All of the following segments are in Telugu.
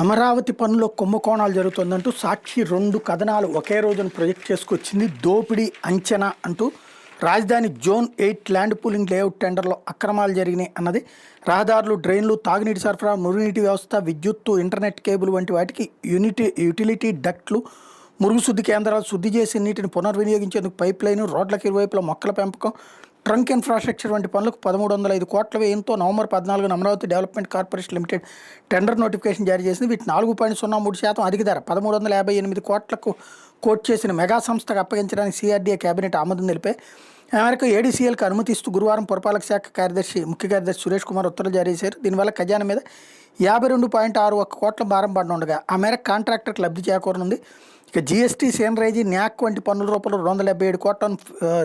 అమరావతి పనుల్లో కుంభకోణాలు జరుగుతుందంటూ సాక్షి 2 కథనాలు ఒకే రోజున ప్రొజెక్ట్ చేసుకొచ్చింది. దోపిడీ అంచనా అంటూ రాజధాని జోన్ 8 ల్యాండ్ పూలింగ్ లేఅవుట్ టెండర్లో అక్రమాలు జరిగినాయి అన్నది. రహదారులు, డ్రైన్లు, తాగునీటి సరఫరా, మురుగునీటి వ్యవస్థ, విద్యుత్తు, ఇంటర్నెట్ కేబుల్ వంటి వాటికి యూటిలిటీ డక్ట్లు, మురుగు శుద్ధి కేంద్రాలు, శుద్ధి చేసి నీటిని పునర్వినియోగించేందుకు పైప్ లైన్, రోడ్లకు ఇరువైపుల మొక్కల పెంపకం, ట్రంక్ ఇన్ఫ్రాస్ట్రక్చర్ వంటి పనులకు 1305 కోట్ల వ్యయంతో నవంబర్ 14న Amaravati development corporation limited tender notification జారీ చేసింది. వీటి 4.03% అధిక ధర 1358 కోట్లకు కోట్ చేసిన మెగా సంస్థకు అప్పగించడానికి సిఆర్డీఏ కేబినెట్ ఆమోదం తెలిపాయి. ఆ మేరకు ఏడీసీఎల్కి అనుమతిస్తూ గురువారం పురపాలక శాఖ ముఖ్య కార్యదర్శి సురేష్ కుమార్ ఉత్తర్వులు జారీ చేశారు. దీనివల్ల ఖజానా మీద 52.61 కోట్ల భారం పడనుండగా ఆ మేరకు కాంట్రాక్టర్కి లబ్ధి చేకూరనుంది. ఇక జీఎస్టీ, సేనరైజీ, న్యాక్ వంటి పన్నుల రూపంలో 277 కోట్లను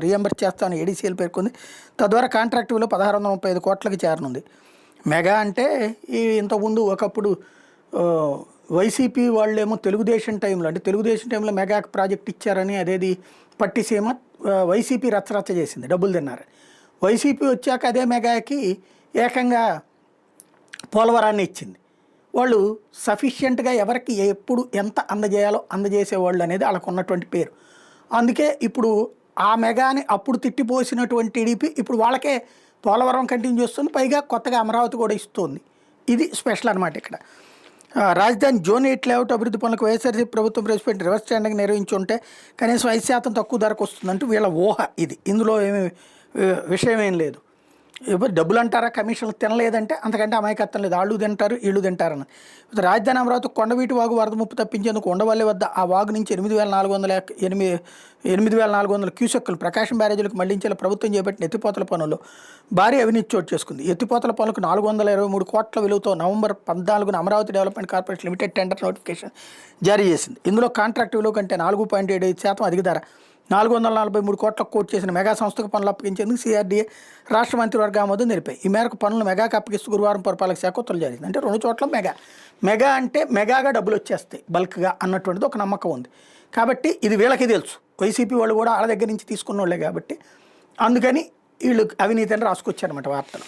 రీఎంబర్స్ చేస్తామని ఏడీసీఎల్ పేర్కొంది. తద్వారా కాంట్రాక్ట్ విలువ 1635 కోట్లకి చేరనుంది. మెగా అంటే ఇంతకుముందు ఒకప్పుడు వైసీపీ వాళ్ళేమో తెలుగుదేశం టైంలో మెగా ప్రాజెక్ట్ ఇచ్చారని, అదేది పట్టిసీమ వైసీపీ రచ్చరచ్చ చేసింది, డబ్బులు తిన్నారు. వైసీపీ వచ్చాక అదే మెగాకి ఏకంగా పోలవరాన్ని ఇచ్చింది. వాళ్ళు సఫిషియెంట్గా ఎవరికి ఎప్పుడు ఎంత అందజేయాలో అందజేసేవాళ్ళు అనేది వాళ్ళకు ఉన్నటువంటి పేరు. అందుకే ఇప్పుడు ఆ మెగాని అప్పుడు తిట్టిపోసినటువంటి టీడీపీ ఇప్పుడు వాళ్ళకే పోలవరం కంటిన్యూ చేస్తుంది, పైగా కొత్తగా అమరావతి కూడా ఇస్తుంది. ఇది స్పెషల్ అనమాట. ఇక్కడ రాజధాని జోన్ 8 లేఅవుట్ అభివృద్ధి పనులకు వైఎస్ఆర్సీపీ ప్రభుత్వం ప్రవేశపెట్టి రివర్స్ టెండరింగ్ నిర్వహించి ఉంటే కనీసం 5% తక్కువ ధరకు వస్తుందంటూ వీళ్ళ ఊహ ఇది. ఇందులో ఏమి విషయం ఏం లేదు. ఎవరు డబ్బులు అంటారా, కమిషన్లు తినలేదంటే అంతకంటే అమాయకత్వం లేదు. వాళ్ళు తింటారు, వీళ్ళు తింటారని. రాజధాని అమరావతి కొండవీటి వాగు వరద ముప్పు తప్పించేందుకు ఉండవల్లి వద్ద ఆ వాగు నుంచి 8,400 క్యూసెక్కులు ప్రకాశం బ్యారేజీలకు మళ్లించేలా ప్రభుత్వం చేపట్టిన ఎత్తిపోతల పనుల్లో భారీ అవినీతి చోటు చేసుకుంది. ఎత్తిపోతల పనులకు 423 కోట్ల విలువతో నవంబర్ 14న Amaravati development corporation limited tender notification జారీ చేసింది. ఇందులో కాంట్రాక్ట్ విలువ కంటే 4.75% అధిక ధర 443 కోట్లకు కోట్ చేసిన మెగా సంస్థకు పనులు అప్పగించేందుకు సిఆర్డీఏ రాష్ట్ర మంత్రివర్గ ఆమోదం తెలిపాయి. ఈ మేరకు పనులను మెగాకు అప్పగిస్తూ గురువారం పురపాలక శాఖ ఉత్తర్వులు జారీ చేసింది. అంటే 2 చోట్ల మెగా అంటే మెగాగా డబ్బులు వచ్చేస్తాయి బల్క్గా అన్నటువంటిది ఒక నమ్మకం ఉంది. కాబట్టి ఇది వీళ్ళకి తెలుసు, వైసీపీ వాళ్ళు కూడా వాళ్ళ దగ్గర నుంచి తీసుకున్న వాళ్ళే కాబట్టి అందుకని వీళ్ళు అవినీతిని రాసుకొచ్చారన్నమాట వార్తలు.